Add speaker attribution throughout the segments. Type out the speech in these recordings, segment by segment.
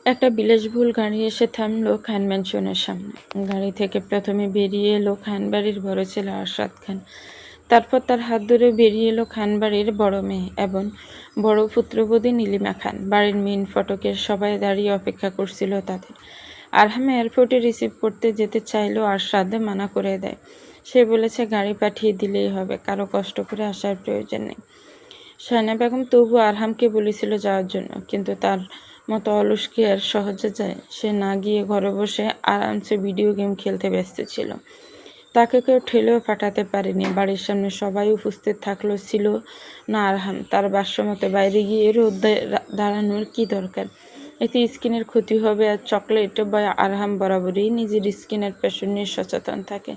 Speaker 1: একটা বিলাসবহুল গাড়ি এসে থামলো খান ম্যানশনের সামনে। গাড়ি থেকে প্রথমে বেরিয়ে এলো খান বাড়ির বড় ছেলে আরশাদ খান। তারপর তার হাত ধরে বেরিয়ে এলো খান বাড়ির বড় মেয়ে এবং বড় পুত্রবধূ নীলিমা খান। বাড়ির মেইন ফটকে সবাই দাঁড়িয়ে অপেক্ষা করছিল তাদের। আরহাম এয়ারপোর্টে রিসিভ করতে যেতে চাইলেও আরশাদ মানা করে দেয়। সে বলেছে গাড়ি পাঠিয়ে দিলেই হবে, কারো কষ্ট করে আসার প্রয়োজন নেই। শায়না বেগম তবু আরহামকে বলেছিল যাওয়ার জন্য, কিন্তু তার মতো অলস কি আর সহজে যায়? সে না গিয়ে ঘরে বসে আরামসে ভিডিও গেম খেলতে ব্যস্ত ছিল। তাকে কেউ ঠেলেও পাঠাতে পারেনি। বাড়ির সামনে সবাই উপস্থিত থাকলেও ছিল না আরহাম। তার ভাষ্যমতে বাইরে গিয়ে রোদে দাঁড়ানোর কি দরকার? এতে স্কিনের ক্ষতি হবে। আর চকলেট বা আরহাম বরাবরই নিজের স্কিনের পেশন নিয়ে সচেতন থাকে।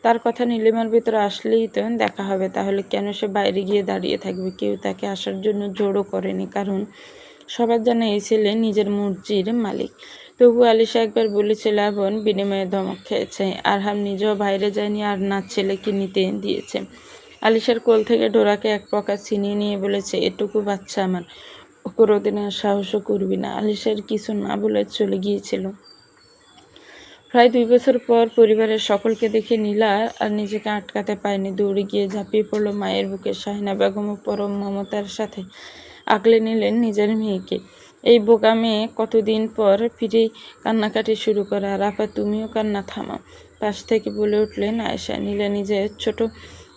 Speaker 1: তার কথা নীলিমার ভিতরে আসলেই তো দেখা হবে। তাহলে কেন সে বাইরে গিয়ে দাঁড়িয়ে থাকবে? কেউ তাকে আসার জন্য জোরও করেনি, কারণ সবার জানে এই ছেলে নিজের মর্জির মালিক। তবু আলিশা একবার বলেছিল বোন বিনিময়ে ধমক খেয়েছে। আরহাম নিজেও বাইরে যায়নি আর না ছেলেকে নিতে দিয়েছে। আলিশার কোল থেকে ডোরাকে এক প্রকার ছিনিয়ে নিয়ে বলেছে, এটুকু বাচ্চা আমার, কোনোদিন আর সাহসও করবি না। আলিশার কিছু না বলে চলে গিয়েছিল। প্রায় 2 বছর পর পরিবারের সকলকে দেখে নীলা আর নিজেকে আটকাতে পারেনি। দৌড়ে গিয়ে ঝাঁপিয়ে পড়ল মায়ের বুকে। শাহিনা বেগমও পরম মমতার সাথে আগলে নিলেন নিজের মেয়েকে। এই বোকা মেয়ে কতদিন পর ফিরেই কান্নাকাটি শুরু করে। আর আপা তুমিও কান্না থামাও, পাশ থেকে বলে উঠলেন আয়েশা। নীলা নিজের ছোট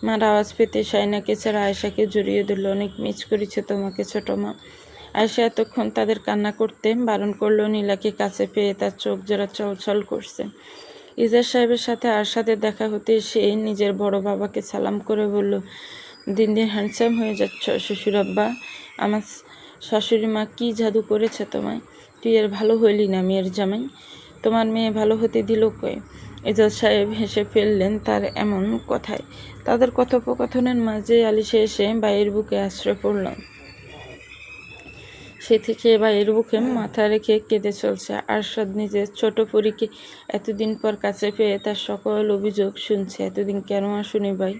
Speaker 1: মার আওয়াজ পেতে শাহিনাকে ছাড়া আয়েশাকে জড়িয়ে দিল। অনেক মিস করেছে তোমাকে ছোট মা। আয়েশা এতক্ষণ তাদের কান্না করতে বারণ করলেও নীলাকে কাছে পেয়ে তার চোখ জোড়া চলচল করছে। ইজাজ সাহেবের সাথে আরশাদের দেখা হতে সে নিজের বড় বাবাকে সালাম করে বলল, দিন দিন হ্যান্ডসাম হয়ে যাচ্ছ শ্বশুর আব্বা। আমার শাশুড়ি মা কী জাদু করেছে তোমায়? তুই আর ভালো হইলি না মেয়ের জামাই, তোমার মেয়ে ভালো হতে দিল কই? ইজাজ সাহেব হেসে ফেললেন তার এমন কথায়। তাদের কথোপকথনের মাঝে আলিশা এসে বাইয়ের বুকে আশ্রয় পড়ল। সে থেকে ভাইয়ের বুকে মাথা রেখে কেঁদে চলছে। আরশাদ নিজের ছোট পরীকে এতদিন পর কাছে পেয়ে তার সকল অভিযোগ শুনছে। এতদিন কেন আসুনি ভাই?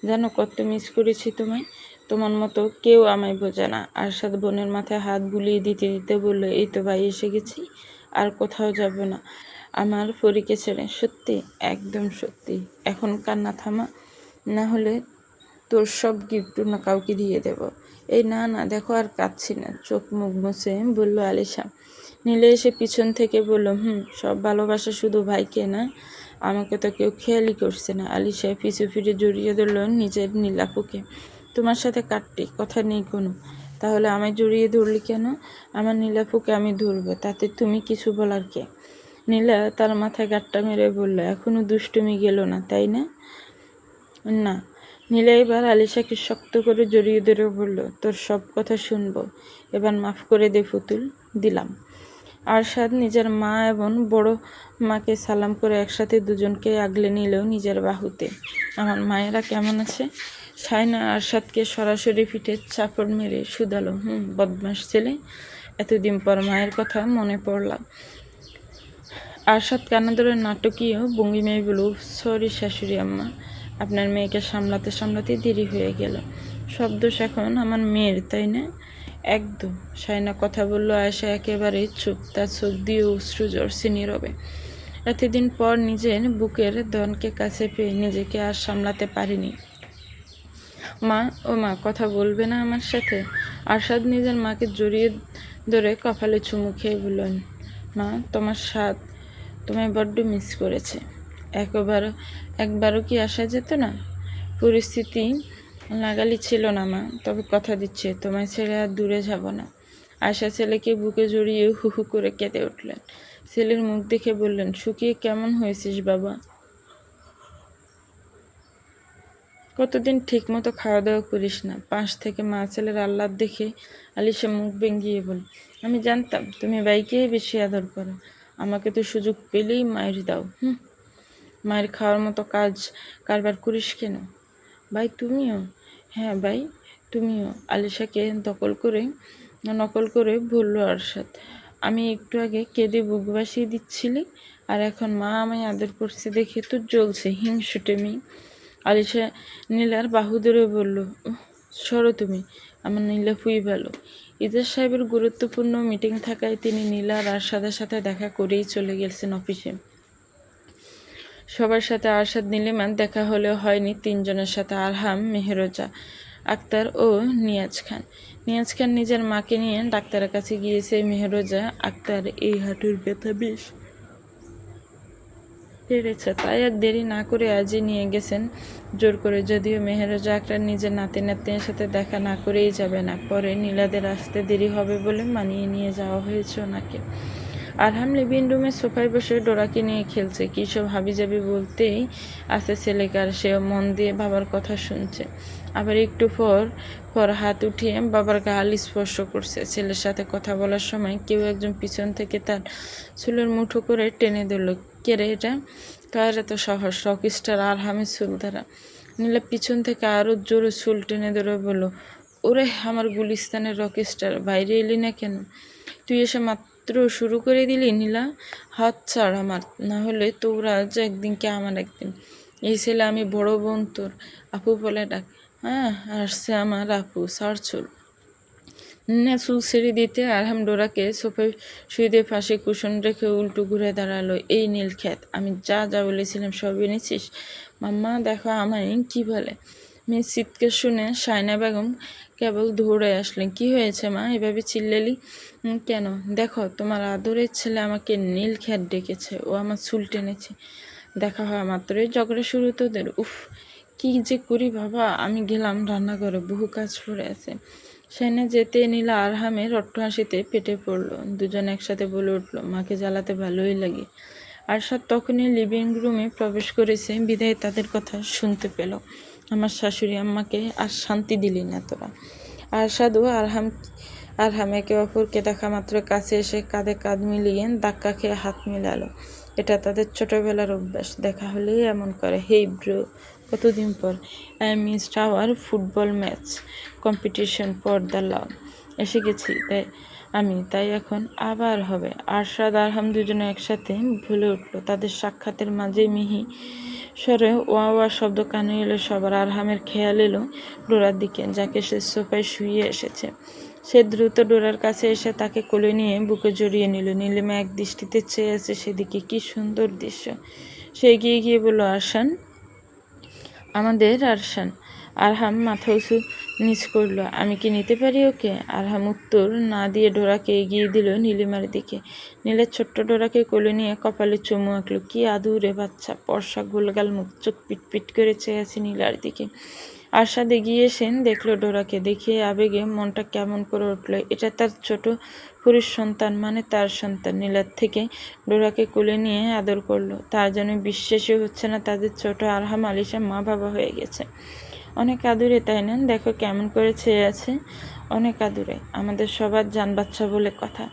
Speaker 1: জানো কত মিস করেছি তোমায়। তোমার মতো কেউ আমায় বোঝে না। আরশাদ বোনের মাথায় হাত বুলিয়ে দিতে দিতে বলল, এই তো ভাই এসে গেছি, আর কোথাও যাব না আমার পরীকে ছেড়ে। সত্যি? একদম সত্যি। এখন কান্না থামা, না হলে তোর সব গিফট না কাউকে দিয়ে দেব। এই না না দেখো আর কাঁদছি না, চোখ মুখ মুছে বলল আলিশা। নীলে এসে পিছন থেকে বলল, সব ভালোবাসা শুধু ভাইকে না, আমাকে তো কেউ খেয়ালই করছে না। আলিশা পিছু ফিরে জড়িয়ে ধরল নিজের নীলাপুকে। তোমার সাথে কাটটি কথা নেই কোনো, তাহলে আমায় জড়িয়ে ধরলি কেন? আমার নীলাপুকে আমি ধরবো, তাতে তুমি কিছু বলার কে? নীলা তার মাথায় গাঁটটা মেরে বলল, এখনো দুষ্টুমি গেল না তাই না? না। নীলা এবার আলিশাকে শক্ত করে জড়িয়ে ধরে বলল, তোর সব কথা শুনবো, এবার মাফ করে দে পুতুল। দিলাম। আরশাদ নিজের মা এবং বড় মাকে সালাম করে একসাথে দুজনকে আগলে নিল নিজের বাহুতে। আমার মায়েরা কেমন আছে? শায়না আরশাদকে সরাসরি পিঠে চাপড় মেরে শুধালো, বদমাস ছেলে, এতদিন পর মায়ের কথা মনে পড়লাম। আরশাদ কান্না ধরে নাটকীয় ভঙ্গিমায় বলল, সরি শাশুড়ি আম্মা, আপনার মেয়েকে সামলাতে সামলাতে দেরি হয়ে গেল। সব দোষ এখন আমার মেয়ের, তাই না? একদম। শায়না কথা বলল। আয়েশা একেবারে চুপ, তার চোখ দিয়ে অশ্রু ঝরছে নীরবে। এতদিন পর নিজের বুকের ধনকে কাছে পেয়ে নিজেকে আর সামলাতে পারেনি। মা, ও মা, কথা বলবে না আমার সাথে? আরশাদ নিজের মাকে জড়িয়ে ধরে কপালে চুমু খেয়ে বললেন, মা তোমার স্বাদ তোমায় বড্ড মিস করেছে। একবারও কি আসা যেত না? পরিস্থিতি লাগালি ছিল না মা, তবে কথা দিচ্ছে তোমায় ছেড়ে আর দূরে যাব না। আয়শা ছেলেকে বুকে জড়িয়ে হু হু করে কেঁদে উঠলেন। ছেলের মুখ দেখে বললেন, শুকিয়ে কেমন হয়েছিস বাবা? কতদিন ঠিক মতো খাওয়া দাওয়া করিস না। পাশ থেকে মা ছেলের আহ্লাদ দেখে আলিশা মুখ ভেঙিয়ে বল, আমি জানতাম তুমি ভাইকে বেশি আদর করো, আমাকে তো সুযোগ পেলেই মায়ের দাও। মায়ের খাওয়ার মতো কাজ কারবার করিস কেন? ভাই তুমিও? হ্যাঁ ভাই তুমিও। আলিশাকে নকল করে বলল আরশাদ। আমি একটু আগে কেঁদে বুক ভাসিয়ে দিচ্ছিলি, আর এখন মা আমায় আদর করছে দেখে তো জ্বলছে হিংসুটে মেয়ে। আলিশা নীলার বাহু ধরে বলল, সরো তুমি, আমার নীলা ফুই ভালো। ইজাজ সাহেবের গুরুত্বপূর্ণ মিটিং থাকায় তিনি নীলা আর আরশাদের সাথে দেখা করেই চলে গেছেন অফিসে। সবার সাথে আরশাদ নীলিমার দেখা হলেও হয়নি তিনজনের সাথে, আরহাম, মেহরোজা আক্তার ও নিয়াজ খান। নিয়াজ খান নিজের মাকে নিয়ে ডাক্তারের কাছে গিয়েছে। মেহরোজা আক্তার এই হাঁটুর ব্যথা বেশ বেড়েছে, তাই আর দেরি না করে আজই নিয়ে গেছেন জোর করে। যদিও মেহরোজা আক্তার নিজের নাতি নাতনির সাথে দেখা না করেই যাবে না, পরে নীলাদের আসতে দেরি হবে বলে মানিয়ে নিয়ে যাওয়া হয়েছে ওনাকে। আরহাম লিভিং রুমে সোফায় বসে ডোরাকে নিয়ে খেলছে। কী সব হাবিজাবি বলতেই আছে ছেলেকার, সেও মন দিয়ে বাবার কথা শুনছে। আবার একটু পর পর হাত উঠিয়ে বাবার গাল স্পর্শ করছে। ছেলের সাথে কথা বলার সময় কেউ একজন পিছন থেকে তার চুলের মুঠো করে টেনে ধরল। কে রে এটা? কার এত সাহস? রকস্টার আরহামের চুল ধরা। নীলা পিছন থেকে আরও জোরে চুল টেনে ধরে বলল, ওরে আমার গুলিস্তানের রকস্টার, বাইরে এলি না কেন? তুই এসে মাত্র শুরু করে দিলি নীলা? হাত ছাড় আমার, না হলে তোরা আজ একদিন কে আমার একদিন। এই ছেলে আমি বড় বোন তোর, আপু বলে ডাক। হ্যাঁ আসছে আমার আপু, ছাড় চুল। নীলা চুল ছেড়ে দিতে আরহাম ডোরাকে সোফায় শুয়ে দিয়ে ফাঁসে কুশন রেখে উল্টো ঘুরে দাঁড়ালো। এই নীলক্ষেত, আমি যা যা বলেছিলাম সব এনেছিস? মাম্মা দেখো আমায় কি বলে। মেয়ের চিৎকার শুনে সায়না বেগম কেবল দৌড়ে আসলেন। কি হয়েছে মা, এভাবে চিল্লালি কেন? দেখো তোমার আদরের ছেলে আমাকে নীলক্ষেত ডেকেছে, ও আমার চুল টেনেছে। দেখা হয় মাত্রই ঝগড়া শুরু তোদের। উফ, কি যে করি বাবা। আমি গেলাম রান্নাঘরে, বহু কাজ পড়ে আছে। সেনে যেতে নীলা আরহামের অট্টহাসিতে পেটে পড়ল। দুজন একসাথে বলে উঠল, মাকে জ্বালাতে ভালোই লাগে। আরশাদ তখনই লিভিং রুমে প্রবেশ করেছে, বিদায় তাদের কথা শুনতে পেল। আমার শাশুড়ি আম্মাকে আর শান্তি দিলি না তোরা। আরশাদ ও আরহাম একে অপরকে দেখা মাত্র কাছে এসে কাঁধে কাঁধ মিলিয়ে ধাক্কা খেয়ে হাত মিলালো। এটা তাদের ছোটবেলার অভ্যাস, দেখা হলেই এমন করে। হেই ব্রো, কতদিন পর। I missed hour football match competition for the লাভ। এসে গেছি তাই এখন আবার হবে। আরশাদ আরহাম দুজনে একসাথে ভুলে উঠল। তাদের সাক্ষাতের মাঝে মিহি স্বরে ওয়া ওয়া শব্দ কানে এলো সবার। আরহামের খেয়াল এলো ডোরার দিকে, যাকে সে সোফায় শুয়ে এসেছে। সে দ্রুত ডোরার কাছে এসে তাকে কোলে নিয়ে বুকে জড়িয়ে নিল। নীলিমা এক দৃষ্টিতে চেয়ে আছে সেদিকে। কি সুন্দর দৃশ্য। সে এগিয়ে গিয়ে বলল, আরশান, আমাদের আরশান। আরহাম মাথা উঁচু নিচ করল। আমি কি নিতে পারি ওকে? আরহাম উত্তর না দিয়ে ডোরাকে এগিয়ে দিল নীলিমার দিকে। নীলের ছোট্ট ডোরাকে কোলে নিয়ে কপালে চুমু আঁকল। কি আদুরে বাচ্চা, পর্সা গোলগাল মুখ, চোখ পিটপিট করে চেয়ে আছে নীলার দিকে। আরশাদ এগিয়ে এসেন, দেখলো ডোরাকে। দেখিয়ে আবেগে মনটা কেমন করে উঠল। এটা তার ছোট পুরুষ সন্তান, মানে তার সন্তান। নীলার থেকে ডোরাকে কোলে নিয়ে আদর করলো। তার যেন বিশ্বাসই হচ্ছে না তাদের ছোট আরহাম আলিশা মা বাবা হয়ে গেছে। অনেক আদুরে, তাই না? দেখো কেমন করে চেয়ে আছে, অনেক আদুরে। আমাদের সবার জান বাচ্চা বলে কথা।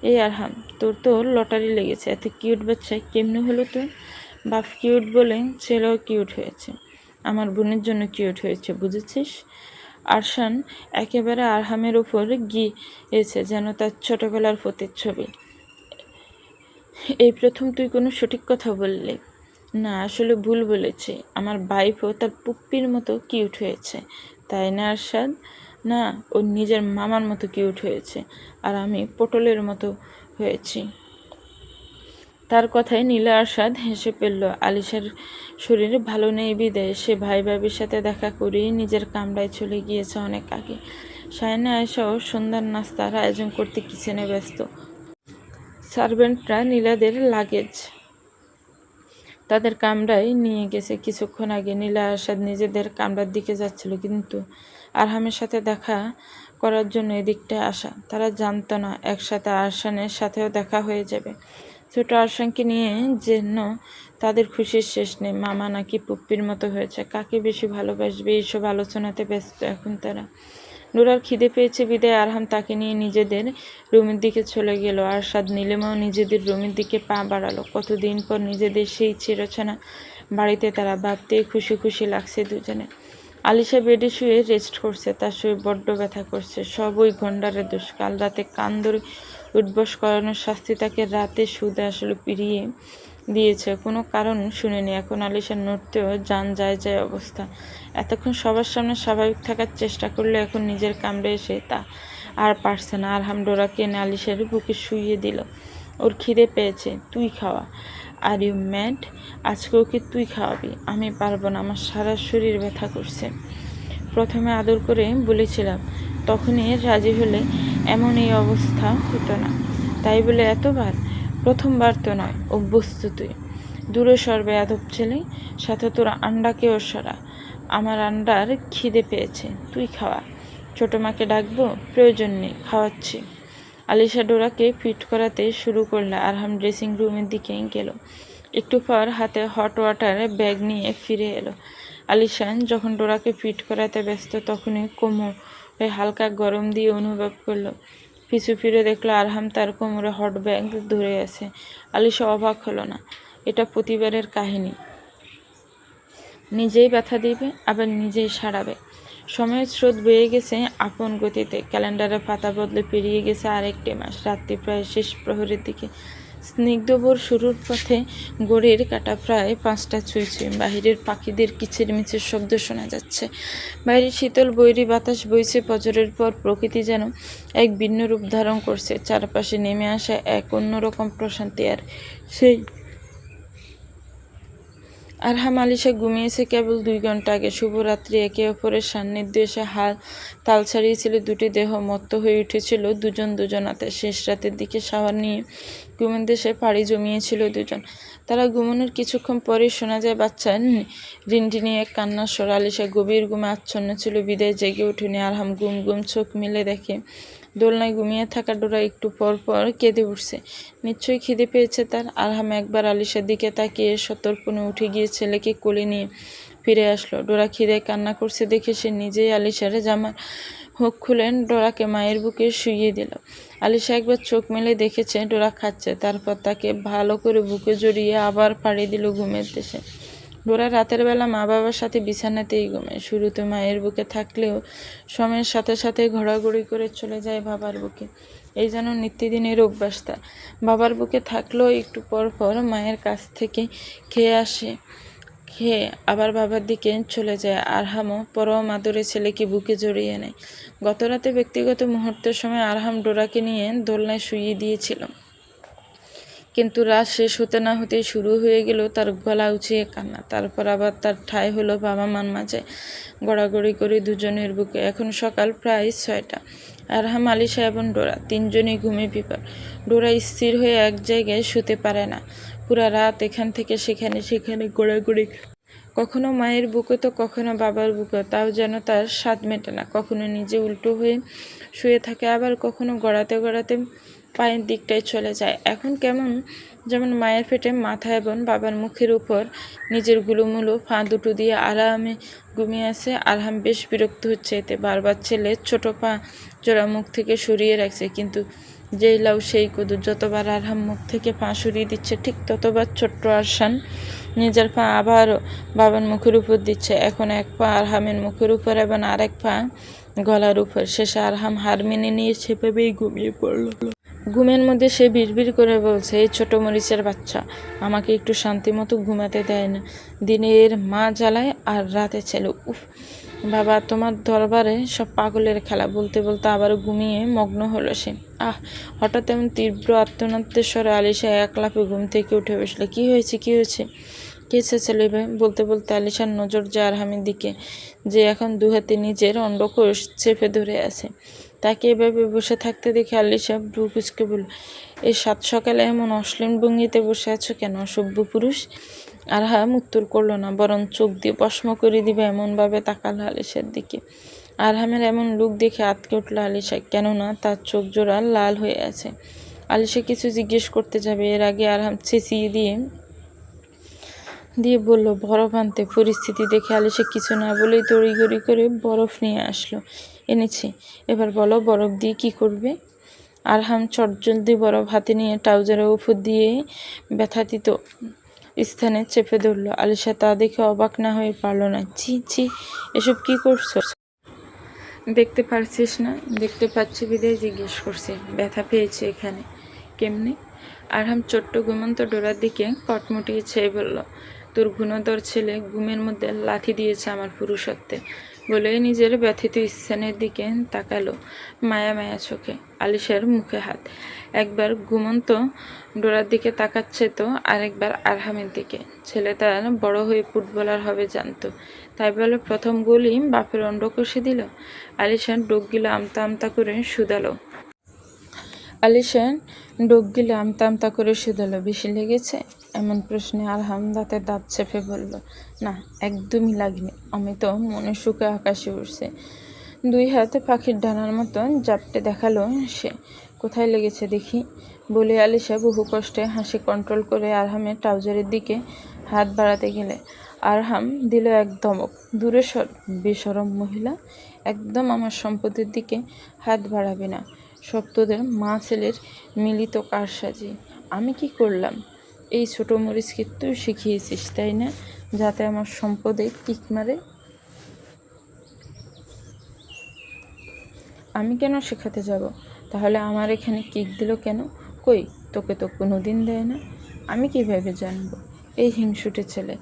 Speaker 1: এই আরহাম, তোর তো লটারি লেগেছে। এত কিউট বাচ্চা কেমনে হলো তোর? বাপ কিউট বলে ছেলেও কিউট হয়েছে। আমার বোনের জন্য কিউট হয়েছে, বুঝেছিস? আরশান একেবারে আরহামের উপর গিয়েছে, যেন তার ছোটবেলার প্রতিচ্ছবি। এই প্রথম তুই কোনো সঠিক কথা বললি। না, আসলে ভুল বলেছি। আমার বাইফও তার পুপ্পির মতো কিউট হয়েছে, তাই না আরশাদ? না, ও নিজের মামার মতো কিউট হয়েছে, আর আমি পটলের মতো হয়েছি। তার কথায় নীলা আরশাদ হেসে ফেলল। আলিশার শরীর ভালো নেই বিদায় সে ভাই ভাবির সাথে দেখা করেই নিজের কামরায় চলে গিয়েছে অনেক আগে। সায়না আয়েশাও সন্ধ্যার নাস্তার আয়োজন করতে কিচেনে ব্যস্ত। সার্ভেন্টরা নীলাদের লাগেজ তাদের কামরায় নিয়ে গেছে। কিছুক্ষণ আগে নীলা আরশাদ নিজেদের কামরার দিকে যাচ্ছিল, কিন্তু আরহামের সাথে দেখা করার জন্য এদিকটায় আসা। তারা জানতো না একসাথে আরশানের সাথেও দেখা হয়ে যাবে। ছোট আরশানকে নিয়ে যেন তাদের খুশির শেষ নেই। মামা নাকি পুপ্পির মতো হয়েছে, কাকে বেশি ভালোবাসবে এইসব আলোচনাতে ব্যস্ত এখন তারা। নুরার খিদে পেয়েছে বিদায় আরহাম তাকে নিয়ে নিজেদের রুমের দিকে চলে গেল। আরশাদ নীলিমাও নিজেদের রুমের দিকে পা বাড়ালো। কতদিন পর নিজেদের সেই চিরচেনা বাড়িতে তারা, ভাবতেই খুশি খুশি লাগছে দুজনে। আলিশা বেডে শুয়ে রেস্ট করছে, তার শরীর বড্ড ব্যথা করছে। সব ওই গন্ডারের দোষ। কাল রাতে কান ধরে উঠবস করানোর শাস্তি তাকে রাতে সুদে আসলে পিরিয়ে দিয়েছে, কোনো কারণ শুনেনি। এখন আলিশার নড়তেও জান যায় যায় অবস্থা। এতক্ষণ সবার সামনে স্বাভাবিক থাকার চেষ্টা করলে এখন নিজের কামড়ে এসে তা আর পারছে না। আরহাম ডোরাকে এনে আলিশার বুকে শুইয়ে দিল। ওর খিদে পেয়েছে, তুই খাওয়া। Are you mad? আজকে ওকে তুই খাওয়াবি। আমি পারবো না, আমার সারা শরীর ব্যথা করছে। প্রথমে আদর করে বলেছিলাম, তখনই রাজি হলে এমন এই অবস্থা হতো না। তাই বলে এতবার? প্রথমবার তো নয়, অভ্যস্ত তুই। দূরে সরবে আদব ছেলে, সাথে তোর আন্ডাকেও সরা। আমার আন্ডার খিদে পেয়েছে, তুই খাওয়া। ছোট মাকে ডাকবো? প্রয়োজন নেই, খাওয়াচ্ছি। আলিশা ডোরাকে ফিট করাতে শুরু করলে। আরহাম ড্রেসিং রুমের দিকে গেল। একটু পর হাতে হট ওয়াটার ব্যাগ নিয়ে ফিরে এলো। আলিশান যখন ডোরাকে ফিট করাতে ব্যস্ত, তখনই কোমরে হালকা গরম দিয়ে অনুভব করলো। পিছু ফিরে দেখলো আরহাম তার কোমরে হট ব্যাগ ধরে আছে। আলিশা অবাক হলো না। এটা প্রতিবারের কাহিনী। নিজেই ব্যথা দিবে, আবার নিজেই সারাবে। সময়ের স্রোত বয়ে গেছে আপন গতিতে। ক্যালেন্ডারের পাতা বদলে পেরিয়ে গেছে আরেকটি মাস। রাত্রি প্রায় শেষ প্রহরের দিকে। স্নিগ্ধ ভোর শুরুর পথে। ঘড়ির কাঁটা প্রায় 5টা ছুঁই ছুঁই। বাহিরের পাখিদের কিচিরমিচির শব্দ শোনা যাচ্ছে। বাইরে শীতল বৈরী বাতাস বইছে। ফজরের পর প্রকৃতি যেন এক ভিন্ন রূপ ধারণ করছে। চারপাশে নেমে আসা এক অন্যরকম প্রশান্তি। আর সেই আরহাম আলিশা ঘুমিয়েছে কেবল 2 ঘন্টা আগে। শুভরাত্রি। একে অপরের সান্নিধ্য এসে তাল ছাড়িয়েছিল দুটি দেহ। মত্ত হয়ে উঠেছিল দুজন দুজনাতে। শেষ রাতের দিকে শাওয়ার নিয়ে ঘুমের দেশে পাড়ি জমিয়েছিল দুজন। তারা ঘুমানোর কিছুক্ষণ পরেই শোনা যায় বাচ্চার রিনটিনি এক কান্নার স্বর। আলিশা গভীর ঘুমে আচ্ছন্ন ছিল বিদায় জেগে ওঠেনি। আরহাম ঘুম ঘুম চোখ মেলে দেখে দোলনায় ঘুমিয়ে থাকা ডোরা একটু পর পর কেঁদে উঠছে। নিশ্চয়ই খিদে পেয়েছে তার। আরহাম একবার আলিশার দিকে তাকিয়ে সতর্পণে উঠে গিয়ে ছেলেকে কোলে নিয়ে ফিরে আসলো। ডোরা খিদে কান্না করছে দেখে সে নিজেই আলিশার জামার হুক খুলেন ডোরাকে মায়ের বুকে শুইয়ে দিল। আলিশা একবার চোখ মেলে দেখেছে ডোরা খাচ্ছে, তারপর তাকে ভালো করে বুকে জড়িয়ে আবার পাড়ি দিল ঘুমের দেশে। ডোরা রাতের বেলা মা বাবার সাথে বিছানাতেই ঘুমায়। শুরুতে মায়ের বুকে থাকলেও সময়ের সাথে সাথে ঘোরাঘুরি করে চলে যায় বাবার বুকে। এই যেন নিত্যদিনের অভ্যাস তার। বাবার বুকে থাকলেও একটু পর পর মায়ের কাছ থেকে খেয়ে আবার বাবার দিকে চলে যায়। আরহামও পরম আদরে ছেলেকে বুকে জড়িয়ে নেয়। গতরাতে ব্যক্তিগত মুহূর্তের সময় আরহাম ডোরাকে নিয়ে দোলনায় শুইয়ে দিয়েছিল, কিন্তু রাত শেষ হতে না হতেই শুরু হয়ে গেল তার গলা উঁচিয়ে কান্না। তারপর আবার তার ঠাঁই হলো বাবা মার মাঝে, গড়াগড়ি করে দুজনের বুকে। এখন সকাল প্রায় 6টা। আরহাম, আলিশা এবং ডোরা তিনজনই ঘুমে বিভোর। ডোরা স্থির হয়ে এক জায়গায় শুতে পারে না। পুরা রাত এখান থেকে সেখানে সেখানে ঘোরাঘুরি, কখনো মায়ের বুকে তো কখনো বাবার বুকে। তাও যেন তার স্বাদ মেটে না। কখনো নিজে উল্টো হয়ে শুয়ে থাকে, আবার কখনো গড়াতে গড়াতে পায়ের দিকটায় চলে যায়। এখন কেমন যেমন মায়ের পেটে মাথা এবং বাবার মুখের উপর নিজের গুলুমুলু পা দুটো দিয়ে আরামে ঘুমিয়ে আছে। আরহাম বেশ বিরক্ত হচ্ছে এতে। বারবার ছেলে ছোট পা জোড়া মুখ থেকে সরিয়ে রাখছে, কিন্তু যেই লাউ সেই কদু। যতবার আরহাম মুখ থেকে পা সরিয়ে দিচ্ছে, ঠিক ততবার ছোট্ট আরশান নিজের পা আবারও বাবার মুখের উপর দিচ্ছে। এখন এক পা আরহামের মুখের উপর এবং আরেক পা গলার উপর। শেষে আরহাম হার মেনে নিয়ে সেভাবেই ঘুমিয়ে পড়ল। ঘুমের মধ্যে সে বিড়বিড় করে বলছে, এই ছোট মরিচের বাচ্চা আমাকে একটু শান্তি মতো ঘুমাতে দেয় না। দিনের মা জ্বালায় আর রাতে ছেলে। উফ বাবা, তোমার দরবারে সব পাগলের খেলা। বলতে বলতে আবারও ঘুমিয়ে মগ্ন হলো সে। হঠাৎ এমন তীব্র আত্মনাত্যের স্বরে আলিশা এক লাফে ঘুম থেকে উঠে বসলো। কি হয়েছে, কি হয়েছে? কে ছেলে ভাই? বলতে বলতে আলিশার নজর যায় আরহামের দিকে, যে এখন দুহাতে নিজের অন্ডকোষ চেপে ধরে আছে। তাকে এভাবে বসে থাকতে দেখে আলিশা ভ্রু কুঁচকে বলল, এই সাত সকালে এমন অশ্লীল ভঙ্গিতে বসে আছো কেন, অসভ্য পুরুষ? আরহাম উত্তর করলো না, বরং চোখ দিয়ে ভস্ম করে দিবে এমনভাবে তাকালো আলিশার দিকে। আরহামের এমন লুক দেখে আঁতকে উঠল আলিশা, কেননা তার চোখ জোড়া লাল হয়ে আছে। আলিশা কিছু জিজ্ঞেস করতে যাবে, এর আগে আরহাম চেঁচিয়ে দিয়ে বলল, বরফ আনতে। পরিস্থিতি দেখে আলিশা কিছু না বলেই তড়িঘড়ি করে বরফ নিয়ে আসলো। এনেছি। এবার বলো, বরফ দিয়ে কি করবে? আরহাম চটজলদি বরফ হাতে নিয়ে ট্রাউজারের উপর দিয়ে ব্যথাতীত স্থানে চেপে ধরল। আলিশা তা দেখে অবাক না হয়ে পারল না। ছি ছি, এসব কি করছো? দেখতে পারছিস না? দেখতে পাচ্ছি বিদায় জিজ্ঞেস করছি। ব্যথা পেয়েছে এখানে। কেমনে? আরহাম ছোট্ট ঘুমন্ত ডোরার দিকে কটমুটিয়ে চেয়ে বলল, তোর গুণধর ছেলে ঘুমের মধ্যে লাথি দিয়েছে আমার পুরুষত্বে, বলেই নিজের ব্যথিত স্থানের দিকে তাকালো মায়া মায়া চোখে। আলিশার মুখে হাত, একবার ঘুমন্ত ডোরার দিকে তাকাচ্ছে তো আরেকবার আরহামের দিকে। ছেলে তার বড় হয়ে ফুটবলার হবে জানতো, তাই বলে প্রথম গোলই বাপের অন্ড কষে দিল। আলিশার ডোকগুলো আমতা আমতা করে শুধালো আমতা আমতা করে শুধালো, বেশি লেগেছে? এমন প্রশ্নে আরহাম দাঁতে দাঁত চেপে বলল, না, একদমই লাগেনি। অমিত মনে সুখে আকাশে উঠছে। দুই হাতে পাখির ডানার মতন জাপটে দেখালো সে। কোথায় লেগেছে দেখি? বলে আলিশা বহু কষ্টে হাসি কন্ট্রোল করে আরহামের ট্রাউজারের দিকে হাত বাড়াতে গেলে আরহাম দিল এক ধমক, দূরে সর বেশরম মহিলা, একদম আমার সম্পত্তির দিকে হাত বাড়াবে না। সব তোদের মা ছেলের মিলিত কারসাজি। আমি কি করলাম? এই ছোট মরিচকে তুই শিখিয়েছিস তাই না, যাতে আমার সম্পদে কিক মারে? আমি কেন শেখাতে যাব? তাহলে আমার এখানে কিক দিল কেন? কই, তোকে তো কোনোদিন দেয় না। আমি কিভাবে জানবো? এই হিংসুটে ছেলে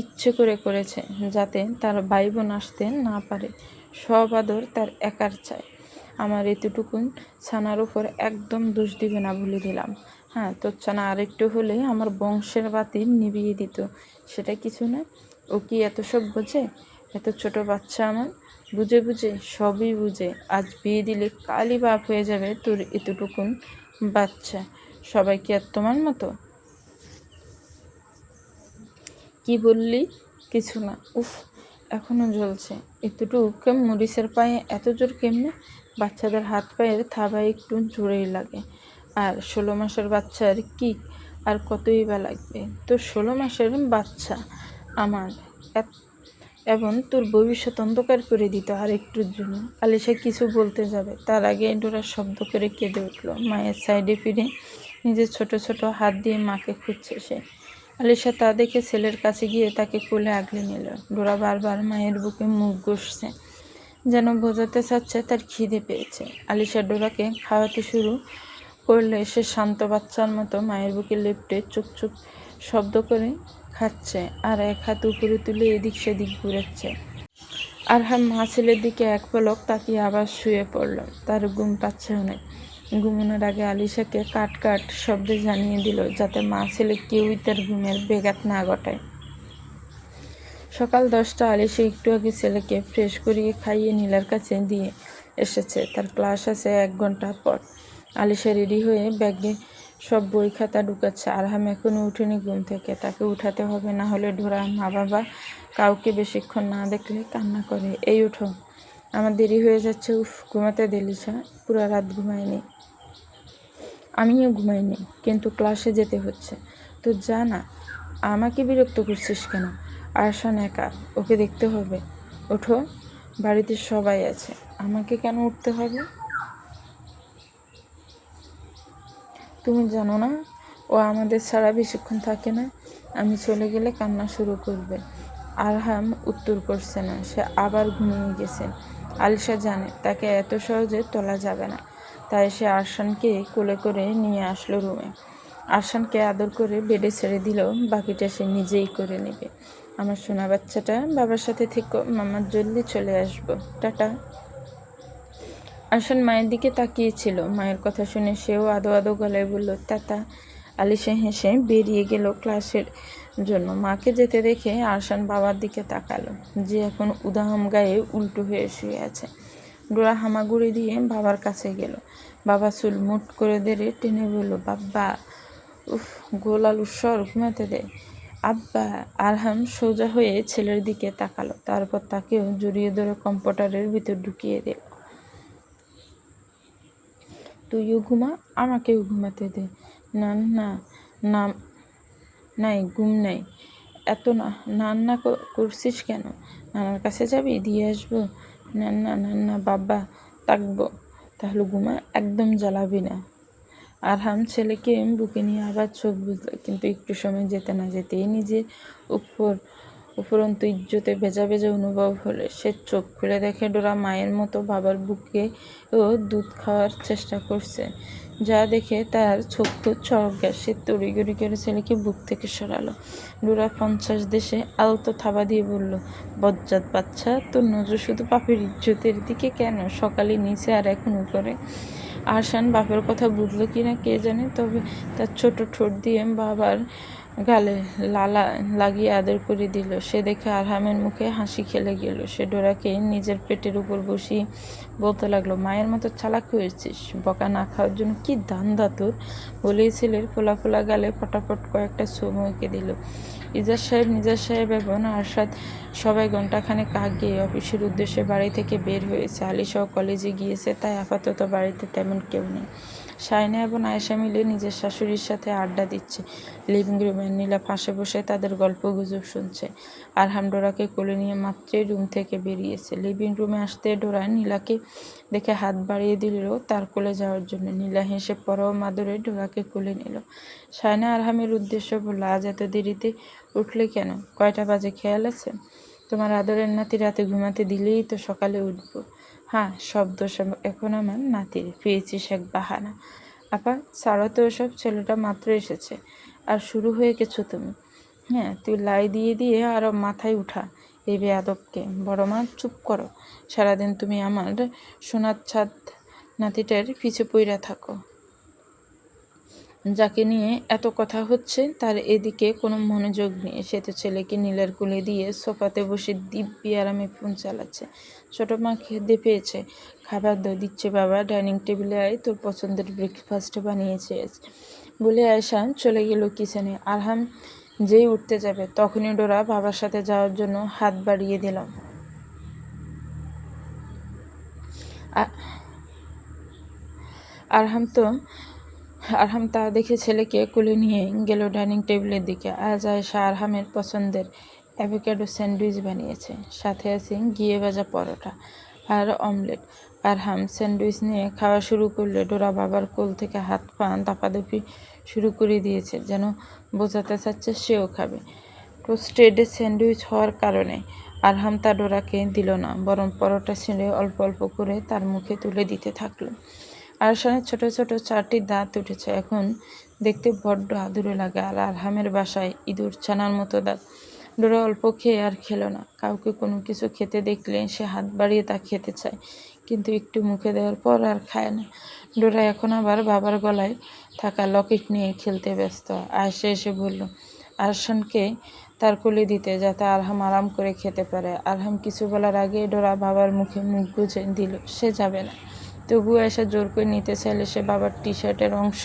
Speaker 1: ইচ্ছে করে করেছে যাতে তার ভাই বোন আসতে না পারে। সব আদর তার একার চায়। আমার এতটুকুন ছানার উপর একদম দোষ দিবে না বলে দিলাম। হ্যাঁ, তোর ছানা আরেকটু হলে আমার বংশের বাতি নিভিয়ে দিত। সেটা কিছু না। ও কি এত সব বোঝে? এত ছোট বাচ্চা আমার, বুঝে বুঝে সবই বুঝে। আজ বিয়ে দিলে কালই বাপ হয়ে যাবে তোর এতটুকুন বাচ্চা। সবাই কি আর তোমার মতো? কি বললি? কিছু না। উফ, এখনো জ্বলছে। এতটুকু মরিচের পায়ে এত জোর কেমনে? বাচ্চাদের হাত পায়ের থাবায় একটু জোরেই লাগে। আর 16 মাসের বাচ্চার কি আর কতই বা লাগবে? তোর 16 মাসের বাচ্চা আমার এবং তোর ভবিষ্যৎ অন্ধকার করে দিত আর একটুর জন্য। আলিশা কিছু বলতে যাবে, তার আগে ডোরা শব্দ করে কেঁদে উঠল। মায়ের সাইডে ফিরে নিজের ছোট ছোট হাত দিয়ে মাকে খুঁজছে সে। আলিশা তা দেখে ছেলের কাছে গিয়ে তাকে কোলে আগলে নিল। ডোরা বারবার মায়ের বুকে মুখ ঘষছে, যেন বোঝাতে চাচ্ছে তার খিদে পেয়েছে। আলিশা ডোরাকে খাওয়াতে শুরু করলে সে শান্ত বাচ্চার মতো মায়ের বুকে লেপ্টে চুপ চুপ শব্দ করে খাচ্ছে আর এক হাত উপরে তুলে এদিক সেদিক ঘুরাচ্ছে। আরহাম মা ছেলের দিকে এক পলক তাকিয়ে আবার শুয়ে পড়ল। তার ঘুম পাচ্ছে অনেক। ঘুমানোর আগে আলিশাকে কাট কাট শব্দে জানিয়ে দিল যাতে মা ছেলে কেউই তার ঘুমের ব্যাঘাত না ঘটায়। সকাল 10টা। আলিশা একটু আগে ছেলেকে ফ্রেশ করিয়ে খাইয়ে নীলার কাছে দিয়ে এসেছে। তার ক্লাস আছে 1 ঘন্টা পর। আলিশা রেডি হয়ে ব্যাগে সব বই খাতা ঢুকাচ্ছে। আরহাম এখনো উঠেনি ঘুম থেকে। তাকে উঠাতে হবে, না হলে ডোরা মা বাবা কাউকে বেশিক্ষণ না দেখলে কান্না করে। এই উঠো, আমার দেরি হয়ে যাচ্ছে। উফ, ঘুমাতে দে লিসা, পুরো রাত ঘুমায়নি। আমিও ঘুমাইনি, কিন্তু ক্লাসে যেতে হচ্ছে। তো যা না, আমাকে বিরক্ত করছিস কেন? আরশান একা, ওকে দেখতে হবে। ওঠো, বাড়িতে সবাই আছে, আমাকে কেন উঠতে হবে? তুমি জানো না ও আমাদের ছাড়া বেশিক্ষণ থাকে না। আমি চলে গেলে কান্না শুরু করবে। আরহাম উত্তর করছে না, সে আবার ঘুমিয়ে গেছে। আলিশা জানে তাকে এত সহজে তোলা যাবে না, তাই সে আরশানকে কোলে করে নিয়ে আসলো রুমে। আরশানকে আদর করে বেডে ছেড়ে দিল, বাকিটা সে নিজেই করে নেবে। আমার সোনা বাচ্চাটা, বাবার সাথে থেকো, মামার জলদি চলে আসবো, টাটা। আরশান মায়ের দিকে তাকিয়েছিল। মায়ের কথা শুনে সেও আদো আদো গলায় বলল, টাটা। আলিশা হেসে বেরিয়ে গেল ক্লাসের জন্য। মাকে যেতে দেখে আরশান বাবার দিকে তাকালো, যে এখন উদাহম গায়ে উল্টো হয়ে শুয়ে আছে। ডোরা হামাগুড়ি দিয়ে বাবার কাছে গেল। বাবা চুল মুট করে দেড়ে টেনে বলল, বাব্বা। উফ, গোল আলুর স্বর, ঘুমাতে দে। আব্বা। আরহাম সোজা হয়ে ছেলের দিকে তাকালো, তারপর তাকেও জড়িয়ে ধরে কম্পিউটারের ভিতর ঢুকিয়ে দিল। তুইও ঘুমা, আমাকেও ঘুমাতে দে। না না, না, নাই ঘুম নাই। এত নান্না করছিস কেন? নানার কাছে যাবি, দিয়ে আসবো? না না না না বাবা, থাকবো। তাহলে ঘুমা, একদম জ্বালাবি না। আরহাম ছেলেকে বুকে নিয়ে আবার চোখ বুঝল, কিন্তু একটু সময় যেতে না যেতেই নিজের উপরন্তু ইজ্জতে ভেজা ভেজা অনুভব হলে সে চোখ খুলে দেখে ডোরা মায়ের মতো বাবার বুকে ও দুধ খাওয়ার চেষ্টা করছে, যা দেখে তার চক্ষু চড়ক গ্যাস। সে তড়িঘড়ি করে ছেলেকে বুক থেকে সরালো। ডোরা 50 দেশে আলতো থাবা দিয়ে বলল, বজ্জাত বাচ্চা, তোর নজর শুধু বাপের ইজ্জতের দিকে কেন? সকালে নিচে আর এখন উপরে। আহসান বাপের কথা বুঝলো কিনা কে জানে, তবে তার ছোট ঠোঁট দিয়ে বাবার গালে লাগিয়ে আদর করে দিল। সে দেখে আরহামের মুখে হাসি খেলে গেল। সে ডোরাকে নিজের পেটের উপর বসিয়ে বলতে লাগলো, মায়ের মতো চালাক হয়েছিস, বকা না খাওয়ার জন্য কি ধান্দা তোর? বলেই ছেলের ফোলা ফোলা গালে পটাপট কয়েকটা চুমু এঁকে দিল। নিজার সাহেব এবং আরশাদ সবাই ঘণ্টাখানেক আগে অফিসের উদ্দেশ্যে বাড়ি থেকে বের হয়েছে। আলিশাও কলেজে গিয়েছে, তাই আপাতত বাড়িতে তেমন কেউ নেই। শায়না এবং আয়েশা মিলে নিজের শাশুড়ির সাথে আড্ডা দিচ্ছে। লিভিং রুমে নীলা পাশে বসে তাদের গল্প গুজব শুনছে। আরহাম ডোরাকে কোলে নিয়ে মাত্রই রুম থেকে বেরিয়েছে। লিভিং রুমে আসতে ডোরা নীলাকে দেখে হাত বাড়িয়ে দিল তার কোলে যাওয়ার জন্য। নীলা হেসে পরম আদরে ডোরাকে কোলে নিল। শায়না আরহামের উদ্দেশ্য বলল, আজ এত দেরিতে উঠলে কেন? কয়টা বাজে খেয়াল আছে? তোমার আদরের নাতি রাতে ঘুমাতে দিলেই তো সকালে উঠব। হ্যাঁ, সব দোষ এখন আমার নাতির। পেয়েছিস এক বাহানা। আপা ছাড়ো তো ওসব, ছেলেটা মাত্র এসেছে আর শুরু হয়ে গেছো তুমি। হ্যাঁ, তুই লাই দিয়ে দিয়ে আরও মাথায় উঠা এই বেয়াদবকে। বড় মা চুপ করো, সারাদিন তুমি আমার সোনার ছাদ নাতিটার পিছু পইরা থাকো। যাকে নিয়ে এত কথা হচ্ছে তার এদিকে কোনো মনোযোগ নেই। সে তো ছেলেকে নীলার কোলে দিয়ে সোফাতে বসে দিব্যি আরামে ফোন চালাচ্ছে। ছোটো মা খিদে পেয়েছে, খাবার দিচ্ছে বাবা, ডাইনিং টেবিলে আয়, তোর পছন্দের ব্রেকফাস্ট বানিয়েছে বলে আয়শা চলে গেল কিচেনে। আরহাম যেই উঠতে যাবে তখনই ডোরা বাবার সাথে যাওয়ার জন্য হাত বাড়িয়ে দিলাম। আরহাম তা দেখে ছেলেকে কোলে নিয়ে গেল ডাইনিং টেবিলের দিকে। আজ আয়েশা আরহামের পছন্দের অ্যাভোকাডো স্যান্ডউইচ বানিয়েছে, সাথে আছে ঘিয়ে ভাজা পরোটা আর অমলেট। আরহাম স্যান্ডউইচ নিয়ে খাওয়া শুরু করলে ডোরা বাবার কোল থেকে হাত পা দাপাদাপি শুরু করে দিয়েছে, যেন বোঝাতে চাচ্ছে সেও খাবে। টোস্টেড স্যান্ডউইচ হওয়ার কারণে আরহাম তা ডোরাকে দিল না, বরং পরোটা ছিঁড়ে অল্প অল্প করে তার মুখে তুলে দিতে থাকলো। আরশানের ছোট ছোট 4টি দাঁত উঠেছে, এখন দেখতে বড্ড আদুরে লাগে। আর আরহামের বাসায় ইঁদুর ছানার মতো দাঁত। ডোরা অল্প খেয়ে আর খেলো না। কাউকে কোনো কিছু খেতে দেখলে সে হাত বাড়িয়ে তা খেতে চায়, কিন্তু একটু মুখে দেওয়ার পর আর খায় না। ডোরা এখন আবার বাবার গলায় থাকা লকেট নিয়ে খেলতে ব্যস্ত। আয়েশা এসে বলল আরশানকে তার কোলে দিতে, যাতে আরহাম আরাম করে খেতে পারে। আরহাম কিছু বলার আগে ডোরা বাবার মুখে মুখ গুজে দিল, সে যাবে না। তবুও আয়েশা জোর করে নিতে চাইলে সে বাবার টি শার্টের অংশ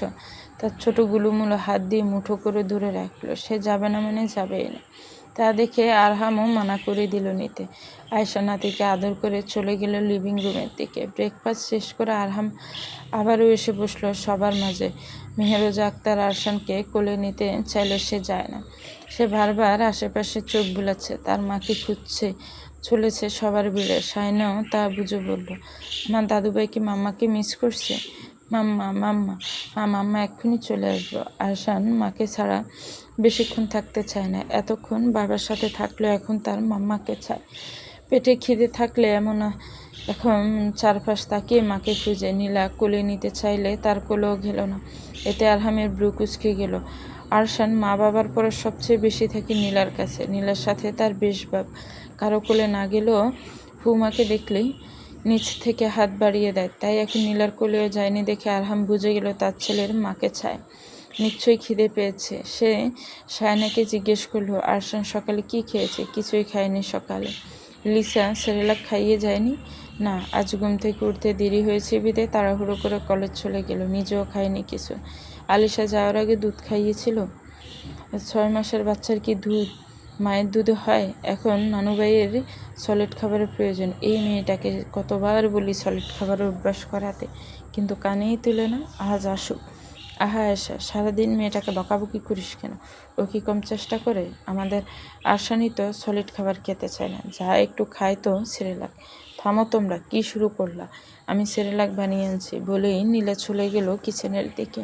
Speaker 1: তার ছোট গুলুমুলো হাত দিয়ে মুঠো করে দূরে রাখলো। সে যাবে না মানে যাবেই না। তা দেখে আরহামও মানা করে দিল নিতে। আয়েশা নাতিকে আদর করে চলে গেল লিভিং রুমের দিকে। ব্রেকফাস্ট শেষ করে আরহাম আবারও এসে বসলো সবার মাঝে। মেহেরোজা আক্তার আরশানকে কোলে নিতে চাইলে সে যায় না। সে বারবার আশেপাশে চোখ বুলাচ্ছে, তার মাকে খুঁজছে চলেছে সবার ভিড়ে। শায়নাও তা বুঝে বলল, আমার দাদুভাইকে মাম্মাকে মিস করছে। মাম্মা মাম্মা মাম্মা এক্ষুনি চলে আসবো। আরশান মাকে ছাড়া বেশিক্ষণ থাকতে চায় না। এতক্ষণ বাবার সাথে থাকলেও এখন তার মাম্মাকে চায়। পেটে খিদে থাকলে এখন চারপাশ তাকিয়ে মাকে খুঁজে। নীলা কোলে নিতে চাইলে তার কোলেও গেল না। এতে আরহামের ব্রু কুঁচকে গেল। আরশান মা বাবার পরে সবচেয়ে বেশি থাকে নীলার কাছে। নীলার সাথে তার বেশ ভাব। কারো কোলে না গেলেও ফুমাকে দেখলেই নিচ থেকে হাত বাড়িয়ে দেয়। তাই এখন নীলার কোলেও যায়নি দেখে আরহাম বুঝে গেল তার ছেলের মাকে চায়। নিশ্চয়ই খিদে পেয়েছে। সে শায়নাকে জিজ্ঞেস করলো, আরশান সকালে কি খেয়েছে? কিছুই খায়নি সকালে। লিসা সেরেলাক খাইয়ে যায়নি? না, আজ ঘুম থেকে উঠতে দেরি হয়েছে বিদে তাড়াহুড়ো করে কলেজ চলে গেল, নিজেও খায়নি কিছু। আলিশা যাওয়ার আগে দুধ খাইয়েছিল। 6 মাসের বাচ্চার কি দুধ মায়ের দুধে হয়? এখন নানুভাইয়ের সলিড খাবারের প্রয়োজন। এই মেয়েটাকে কতবার বলি সলিড খাবারের অভ্যাস করাতে, কিন্তু কানেই তুলে না। আজ আসুক। আহা আয়েশা, সারাদিন মেয়েটাকে বকাবকি করিস কেন? ও কি কম চেষ্টা করে? আমাদের আরশানি তো সলিড খাবার খেতে চায় না, যা একটু খায় তো সেরেলাক। থামো তোমরা, কি শুরু করলা? আমি সেরেলাক বানিয়ে আনছি বলেই নীলা চলে গেল কিচেনের দিকে।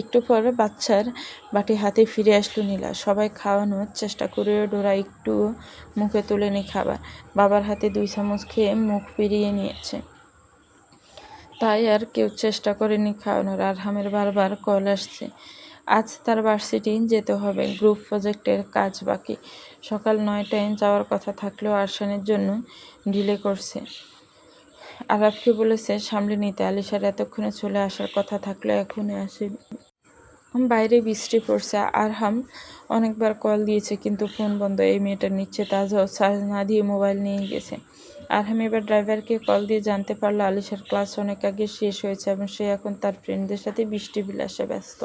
Speaker 1: একটু পর বাচ্চার বাটি হাতে ফিরে আসলো নীলা। সবাই খাওয়ানোর চেষ্টা করেও ডোরা একটু মুখে তুলেনি খাবার। বাবার হাতে 2 চামচ খেয়ে মুখ ফিরিয়ে নিয়েছে। তাই আর কেউ চেষ্টা করেনি খাওয়ানোর। আরহামের বারবার কল আসছে, আজ তার ভার্সিটি যেতে হবে, গ্রুপ প্রজেক্টের কাজ বাকি। সকাল 9টায় যাওয়ার কথা থাকলেও আরশানের জন্য ডিলে করছে। আরাফকে বলেছে সামলে নিতে। আলিশার এতক্ষণে চলে আসার কথা থাকলেও এখনই আসেনি। বাইরে বৃষ্টি পড়ছে। আরহাম অনেকবার কল দিয়েছে কিন্তু ফোন বন্ধ। এই মেয়েটার নিশ্চয় তাজও চার্জ না দিয়ে মোবাইল নিয়ে গেছে। আরহাম এবার ড্রাইভারকে কল দিয়ে জানতে পারলো আলিশার ক্লাস অনেক আগে শেষ হয়েছে এবং সে এখন তার ফ্রেন্ডদের সাথে বৃষ্টি বিলাসে ব্যস্ত।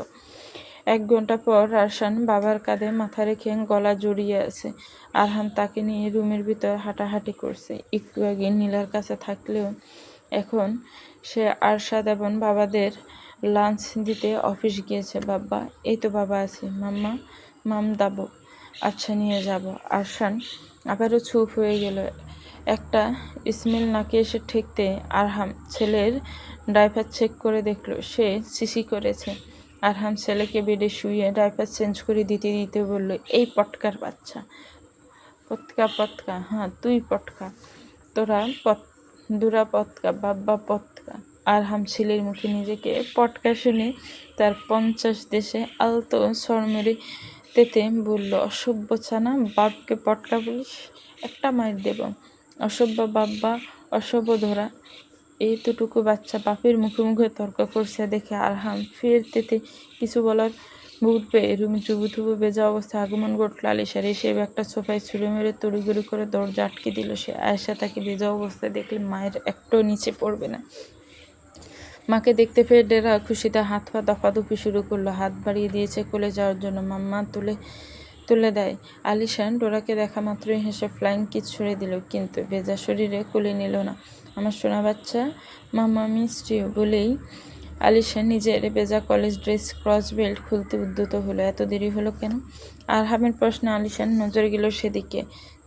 Speaker 1: 1 ঘন্টা পর আরশান বাবার কাঁধে মাথা রেখে গলা জড়িয়ে আছে। আরহাম তাকে নিয়ে রুমের ভিতর হাঁটাহাঁটি করছে। একটু আগে নীলার কাছে থাকলেও এখন সে আরশাদ এবং বাবাদের লাঞ্চ দিতে অফিস গিয়েছে। বাবা, এই তো বাবা আছে। মাম্মা, মাম দাবো, আচ্ছা নিয়ে যাব। আরশান আবারও চুপ হয়ে গেল। একটা স্মেল নাকে এসে ঠেকতে আরহাম ছেলের ডাইপার চেক করে দেখলো সে সিসি করেছে। আরহাম ছেলেকে বেডে শুয়ে ডাইপার চেঞ্জ করে দিতে দিতে বলল, এই পটকার বাচ্চা, পটকা পটকা, হ্যাঁ তুই পটকা, দুরা পটকা, বাব্বা পটকা। আরহাম ছেলের মুখে নিজেকে পটকা শুনে তার 50 দেশে আলতো স্বর মেরে তেতে বলল, অসভ্য ছানা, বাপকে পটকা বলিস, একটা মাইর দেব। অসভ্য বাব্বা, অসভ্য ধরা। এইটুকু বাচ্চা বাপের মুখে মুখে তর্ক করছে দেখে আরহাম ফের তেতে কিছু বলার ভুল পেয়ে রুমে চুবুথুবু ভেজা অবস্থায় আগমন ঘটল আলিশার। এসে একটা সোফায় ছুঁড়ে মেরে তড়িঘড়ি করে দরজা আটকে দিল সে। আয়েশা তাকে ভেজা অবস্থায় দেখলে মায়ের একটু নিচে পড়বে না। মাকে দেখতে পেয়ে ডেরা খুশিতে হাত পা দফাদফি শুরু করলো। হাত বাড়িয়ে দিয়েছে কোলে যাওয়ার জন্য। মাম্মা তুলে দেয়। আলিশান ডোরাকে দেখা মাত্রই হেসে ফ্লাইং কিস ছুড়ে দিল, কিন্তু ভেজা শরীরে কোলে নিল না। আমার সোনা বাচ্চা, মাম্মা মিসড ইউ বলেই আলিশান নিজের ভেজা কলেজ ড্রেস ক্রস বেল্ট খুলতে উদ্যত হলো। এত দেরি হলো কেন? আরহামের প্রশ্নে আলিশান নজর গেল সেদিকে,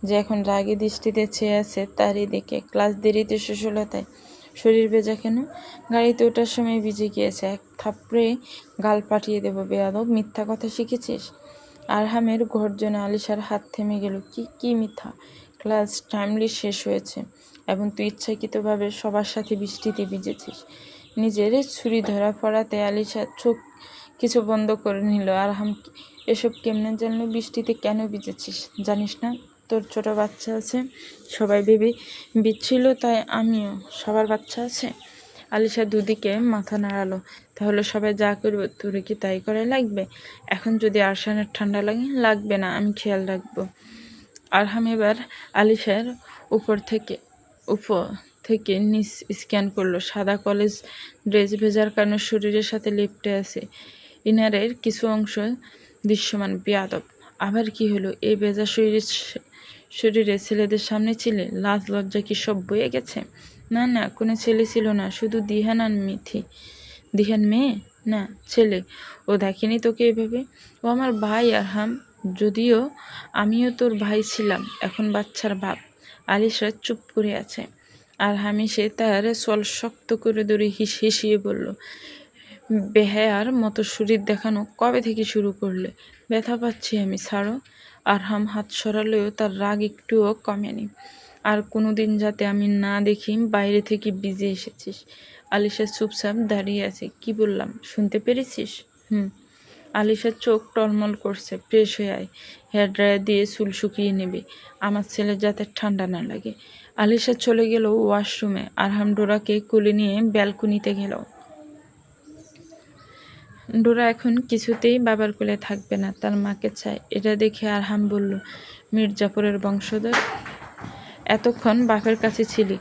Speaker 1: যে এখন রাগী দৃষ্টিতে চেয়ে আছে তারই দিকে। ক্লাস দেরিতে শেষ হলো তাই। শরীর ভেজা কেন? গাড়িতে ওঠার সময় ভিজে গিয়েছে। এক থাপড়ে গাল পাঠিয়ে দেবো বেয়াদব, মিথ্যা কথা শিখেছিস? আরহামের গর্জনে আলিশার হাত থেমে গেল। কি মিথ্যা? ক্লাস টাইমলি শেষ হয়েছে এবং তুই ইচ্ছাকৃতভাবে সবার সাথে বৃষ্টিতে ভিজেছিস। নিজের ছুরি ধরা পড়াতে আলিশার চোখ কিছু বন্ধ করে নিল। আরহাম এসব কেমনে জানলো? বৃষ্টিতে কেন ভিজেছিস জানিস না? তোর ছোট বাচ্চা আছে, সবাই ভেবে ভিজছিল, তাই আমিও। সবার বাচ্চা আছে? আলিশা দুদিকে মাথা নাড়ালো। তাহলে সবাই যা করবে তোরে কি তাই করাই লাগবে? এখন যদি আরশানের ঠান্ডা লাগবে না, আমি খেয়াল রাখবো। আরহাম এবার আলিশার উপর থেকে নিচ স্ক্যান করলো। সাদা কলেজ ড্রেস ভেজার কারণে শরীরের সাথে লিপটে আছে। ইনারের কিছু অংশ দৃশ্যমান। বেয়াদব, আবার কি হলো? এই ভেজা শরীরে ছেলেদের সামনে ছিলে? লাজ লজ্জা কি সব বয়ে গেছে? না, কোনো ছেলে ছিল না, শুধু দিহান আর মিথি। দিহান মেয়ে? না, ছেলে। ও দেখেনি তোকে এভাবে? ও আমার ভাই আরহাম, যদিও আমিও তোর ভাই ছিলাম, এখন বাচ্চার বাপ। আলিশা চুপ করে আছে। আরহাম এসে তার চল শক্ত করে ধরে হিসিয়ে বলল, বেহায়ার মতো শরীর দেখানো কবে থেকে শুরু করলে? ব্যথা পাচ্ছি আমি, ছাড়ো। আরহাম হাত সরালেও তার রাগ একটুও কমেনি। আর কোনোদিন যাতে আমি না দেখি বাইরে থেকে ভিজে এসেছিস। আলিশা চুপচাপ দাঁড়িয়ে আছে। কি বললাম শুনতে পেরেছিস? আলিশার চোখ টলমল করছে। ফ্রেশ হয়ে আয়, হেয়ার ড্রায়ার দিয়ে চুল শুকিয়ে নেবে, আমার ছেলের যাতে ঠান্ডা না লাগে। আলিশা চলে গেল ওয়াশরুমে। আরহাম ডোরাকে কোলে নিয়ে ব্যালকনিতে গেল। ডোরা এখন কিছুতেই বাবার কোলে থাকবে না, তার মাকে চায়। এটা দেখে আরহাম বলল, মির্জাপুরের বংশধর, এতক্ষণ বাপের কাছে ছিলি,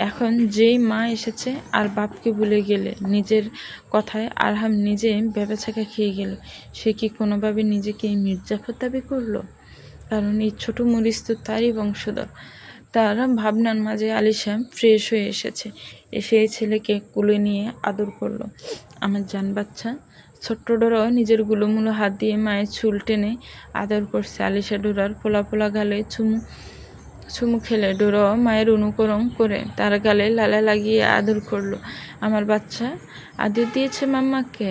Speaker 1: এখন যেই মা এসেছে আর বাপকে ভুলে গেলে। নিজের কথায় আরহাম নিজে ভেবেছাকা খেয়ে গেল। সে কি কোনোভাবে নিজেকে মির্জাফর দাবি করলো? কারণ এই ছোট মরিচ তো তারই বংশধর। তার ভাবনার মাঝে আলিশা ফ্রেশ হয়ে এসেছে। এসে এই ছেলেকে কোলে নিয়ে আদর করলো। আমার জান বাচ্চা। ছোট্ট ডোরাও নিজের গুলোমুলো হাত দিয়ে মায়ের চুল টেনে আদর করছে। আলিশা ডোরার পোলা পোলা গালে চুমু খেলে ডোরাও মায়ের অনুকরণ করে তার গালে লালা লাগিয়ে আদর করলো। আমার বাচ্চা আদর দিয়েছে মাম্মাকে?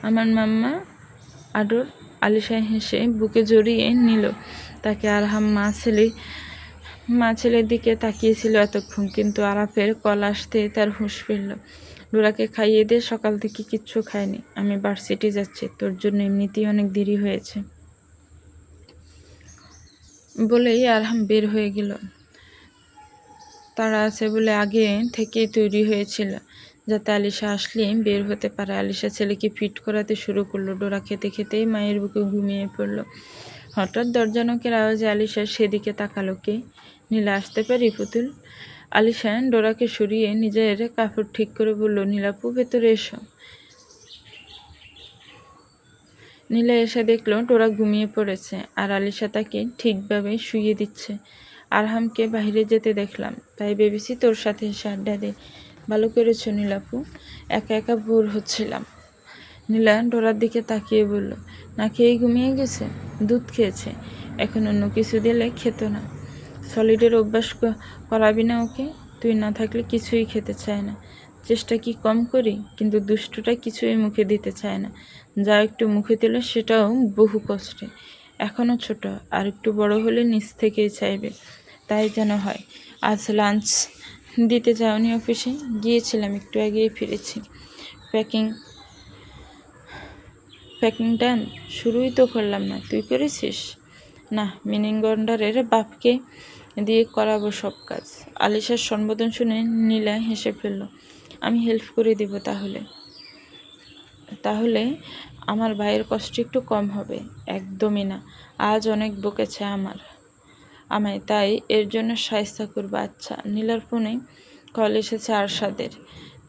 Speaker 1: আমার মাম্মা আদর। আলিশা হেসে বুকে জড়িয়ে নিল তাকে। আরহাম মা ছেলের দিকে তাকিয়েছিল এতক্ষণ, কিন্তু আরাফের কল আসতে তার হুঁশ ফিরল। ডোরাকে খাইয়ে দিয়ে সকাল থেকে কিচ্ছু খায়নি। আমি ভার্সিটি যাচ্ছি, তোর জন্য এমনিতেই অনেক দেরি হয়েছে বলেই আরহাম বের হয়ে গেল। তারা আছে বলে আগে থেকেই তৈরি হয়েছিল যাতে আলিশা আসলে বের হতে পারে। আলিশা ছেলেকে ফিট করাতে শুরু করলো। ডোরা খেতে খেতেই মায়ের বুকে ঘুমিয়ে পড়ল। হঠাৎ দরজানকের আওয়াজে আলিশা সেদিকে তাকালো। কে? নীলা, আসতে পারি পুতুল? আলিশা ডোরাকে সরিয়ে নিজের কাপড় ঠিক করে বলল, নীলাপু, ভেতরে এসো। নীলা এসে দেখলো ডোরা ঘুমিয়ে পড়েছে আর আলিশা তাকে ঠিকভাবে শুইয়ে দিচ্ছে। আরহামকে বাইরে যেতে দেখলাম, তাই ভেবেছি তোর সাথে এসে আড্ডা দে। ভালো করেছো নীলাপু, একা একা বোর হচ্ছিলাম। নীলা ডোরার দিকে তাকিয়ে বলল, না খেয়েই ঘুমিয়ে গেছে? দুধ খেয়েছে, এখন অন্য কিছু দিলে খেত না। সলিডের অভ্যাস করাবি না ওকে? তুই না থাকলে কিছুই খেতে চায় না। চেষ্টা কি কম করি, কিন্তু দুষ্টুটা কিছুই মুখে দিতে চায় না। যা একটু মুখে দিল সেটাও বহু কষ্টে। এখনও ছোট, আর একটু বড় হলে নিজ থেকেই চাইবে। তাই যেন হয়। আজ লাঞ্চ দিতে যাওনি অফিসে? গিয়েছিলাম, একটু আগেই ফিরেছি। প্যাকিং ডান? শুরুই তো করলাম না, তুই করেছিস? না, মিনিংগন্ডারের বাপকে দিয়ে করাবো সব কাজ। আলিশার সম্বোধন শুনে নীলা হেসে ফেলল। আমি হেল্প করে দেব তাহলে। তাহলে আমার ভাইয়ের কষ্ট একটু কম হবে। একদমই না, আজ অনেক বকেছে আমায়, তাই এর জন্য শায়েস্তা করবো। আচ্ছা। নীলার ফোনে কল এসেছে আরশাদের,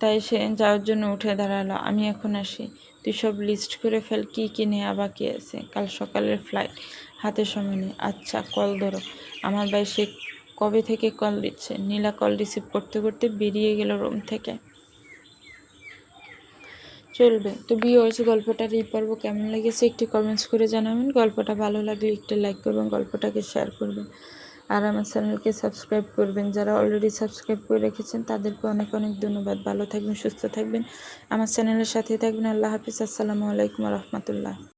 Speaker 1: তাই সে যাওয়ার জন্য উঠে দাঁড়ালো। আমি এখন আসি, তুই সব লিস্ট করে ফেল কী কী নেওয়া বাকি আছে। কাল সকালের ফ্লাইট, হাতে সময় নেই। আচ্ছা, কল ধরো। আমার ভাই সে কবে থেকে কল দিচ্ছে। নীলা কল রিসিভ করতে করতে বেরিয়ে গেল রুম থেকে। চলবে তো ভিউয়ার্স, গল্পটার এই পর্ব কেমন লেগেছে একটি কমেন্টস করে জানাবেন। গল্পটা ভালো লাগলে একটু লাইক করবেন, গল্পটাকে শেয়ার করবেন, আর আমার চ্যানেলকে সাবস্ক্রাইব করবেন। যারা অলরেডি সাবস্ক্রাইব করে রেখেছেন তাদেরকে অনেক অনেক ধন্যবাদ। ভালো থাকবেন, সুস্থ থাকবেন, আমার চ্যানেলের সাথে থাকবেন। আল্লাহ হাফিজ। আসসালামু আলাইকুম রহমতুল্লাহ।